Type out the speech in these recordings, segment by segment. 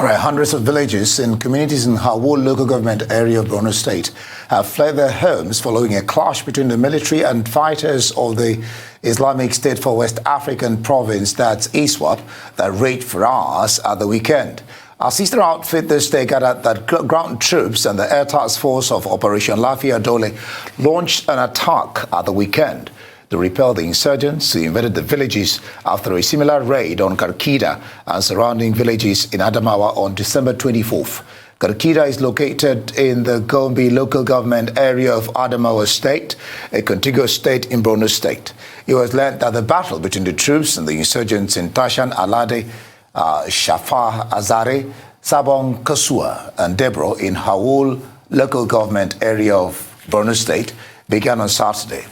All right, hundreds of villages and communities in Hawul local government area of Borno State have fled their homes following a clash between the military and fighters of the Islamic State for West African province, that's ISWAP, that raged for hours at the weekend. Our sister outfit this day gathered that ground troops and the Air Task Force of Operation Lafia Dole launched an attack at the weekend to repel the insurgents who invaded the villages after a similar raid on Karkida and surrounding villages in Adamawa on December 24th. Karkida is located in the Gombe local government area of Adamawa State, a contiguous state in Borno State. It was learned that the battle between the troops and the insurgents in Tashan Alade, Shafa Azare, Sabon Kasua, and Debro in Hawul local government area of Borno State began on Saturday.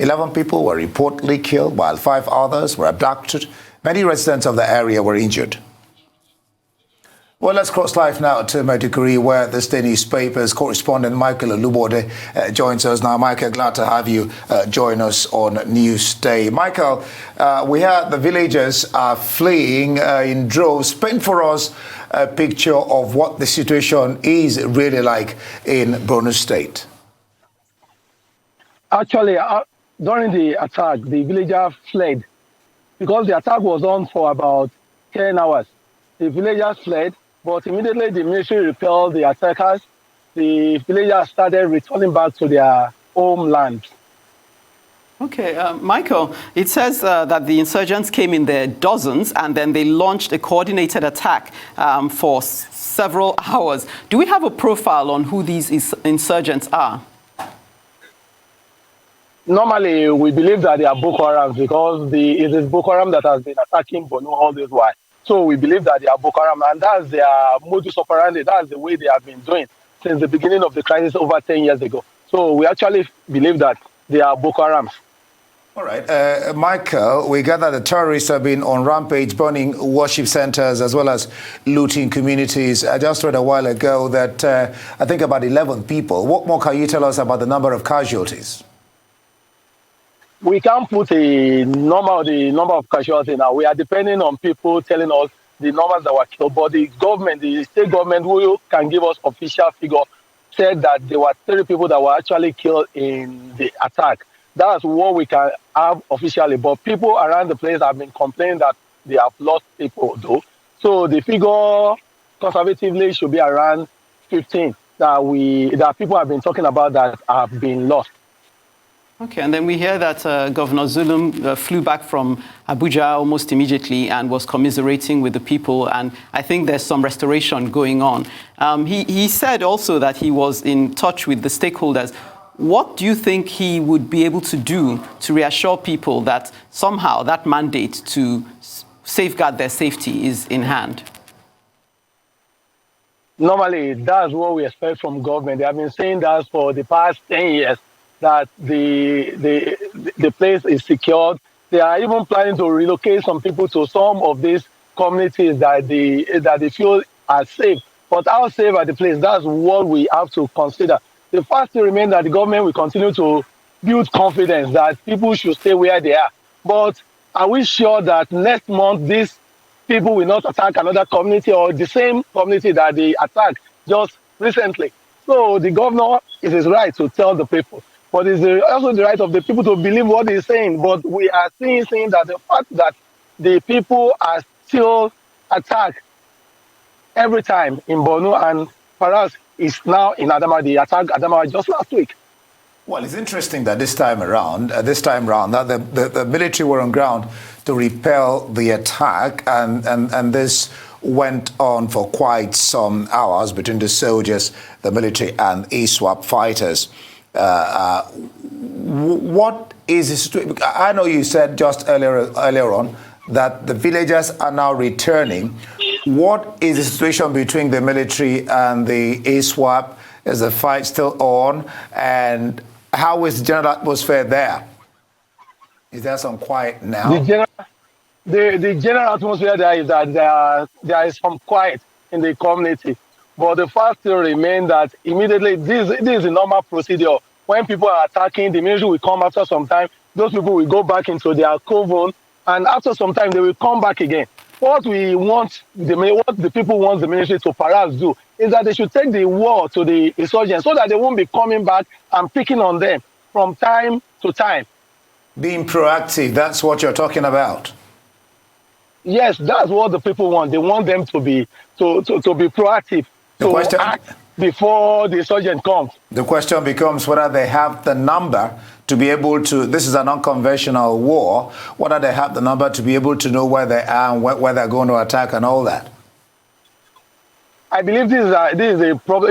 11 people were reportedly killed, while 5 others were abducted. Many residents of the area were injured. Well, let's cross live now to Maiduguri, where the THISDAY newspaper's correspondent Michael Olugbode joins us now. Michael, glad to have you join us on Newsday. Michael, we heard the villagers are fleeing in droves. Paint for us a picture of what the situation is really like in Borno State. Actually, during the attack, the villagers fled because the attack was on for about 10 hours. The villagers fled, but immediately the military repelled the attackers. The villagers started returning back to their homeland. Okay, Michael, it says that the insurgents came in their dozens and then they launched a coordinated attack for several hours. Do we have a profile on who these insurgents are? Normally, we believe that they are Boko Haram because it is Boko Haram that has been attacking Borno all this while. So we believe that they are Boko Haram, and that's their modus operandi. That's the way they have been doing since the beginning of the crisis over 10 years ago. So we actually believe that they are Boko Haram. All right. Michael, we gather the terrorists have been on rampage, burning worship centers as well as looting communities. I just read a while ago that I think about 11 people. What more can you tell us about the number of casualties? We can't put the number of casualties now. We are depending on people telling us the numbers that were killed. But the government, the state government, who can give us official figure, said that there were 30 people that were actually killed in the attack. That's what we can have officially. But people around the place have been complaining that they have lost people, though. So the figure conservatively should be around 15 that people have been talking about that have been lost. Okay, and then we hear that Governor Zulum flew back from Abuja almost immediately and was commiserating with the people, and I think there's some restoration going on. He said also that he was in touch with the stakeholders. What do you think he would be able to do to reassure people that somehow that mandate to safeguard their safety is in hand? Normally, that's what we expect from government. They have been saying that for the past 10 years. That the place is secured. They are even planning to relocate some people to some of these communities that they feel are safe. But how safe are the place? That's what we have to consider. The fact remains that the government will continue to build confidence that people should stay where they are. But are we sure that next month these people will not attack another community or the same community that they attacked just recently? So the governor, it is right to tell the people. But it's also the right of the people to believe what he's saying. But we are seeing that the fact that the people are still attacked every time in Borno and perhaps is now in Adamawa. They attacked Adamawa just last week. Well, it's interesting that this time around, that the military were on ground to repel the attack, and this went on for quite some hours between the soldiers, the military, and ISWAP fighters. What is the situation? I know you said just earlier on that the villagers are now returning. What is the situation between the military and the ISWAP? Is the fight still on? And how is the general atmosphere there? Is there some quiet now? The general atmosphere there is that there is some quiet in the community. But the fact still remains that immediately, this is a normal procedure. When people are attacking, the military will come after some time. Those people will go back into their coven, and after some time, they will come back again. what the people want the military to perhaps do is that they should take the war to the insurgents so that they won't be coming back and picking on them from time to time. Being proactive, that's what you're talking about. Yes, that's what the people want. They want them to be proactive, to act before the insurgent comes. The question becomes whether they have the number to be able to, this is an unconventional war, whether they have the number to be able to know where they are and where they're going to attack and all that. I believe this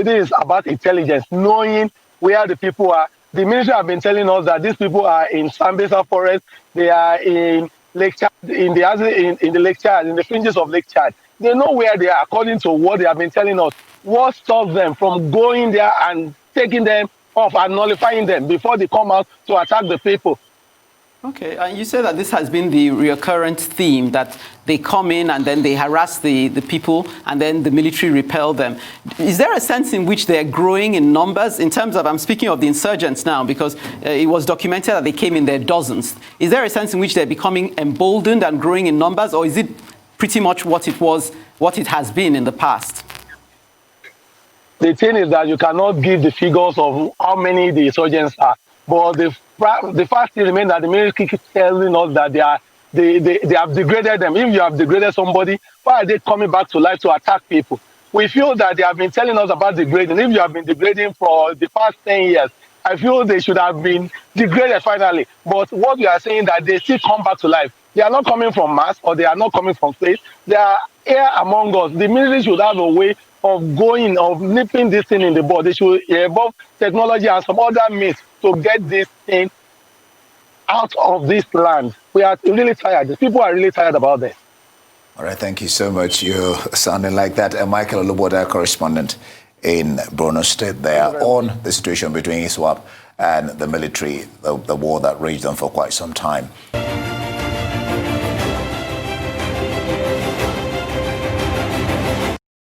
is about intelligence, knowing where the people are. The military have been telling us that these people are in Sambisa Forest, they are in Lake Chad, in the Lake Chad, in the fringes of Lake Chad. They know where they are according to what they have been telling us. What stops them from going there and taking them off and nullifying them before they come out to attack the people? Okay, and you say that this has been the recurrent theme, that they come in and then they harass the people and then the military repel them. Is there a sense in which they're growing in numbers? In terms of, I'm speaking of the insurgents now, because it was documented that they came in their dozens. Is there a sense in which they're becoming emboldened and growing in numbers, or is it pretty much what it has been in the past? The thing is that you cannot give the figures of how many the insurgents are, but the fact remains that the military keeps telling us that they have degraded them. If you have degraded somebody, why are they coming back to life to attack people? We feel that they have been telling us about degrading. If you have been degrading for the past 10 years, I feel they should have been degraded finally. But what we are saying that they still come back to life. They are not coming from Mars or they are not coming from space. They are here among us. The military should have a way of nipping this thing in the bud. They should evolve technology and some other means to get this thing out of this land. We are really tired. The people are really tired about this. All right, thank you so much. You're sounding like that. Michael Olugbode, correspondent in Borno State, there on the situation between ISWAP and the military, the war that raged on for quite some time.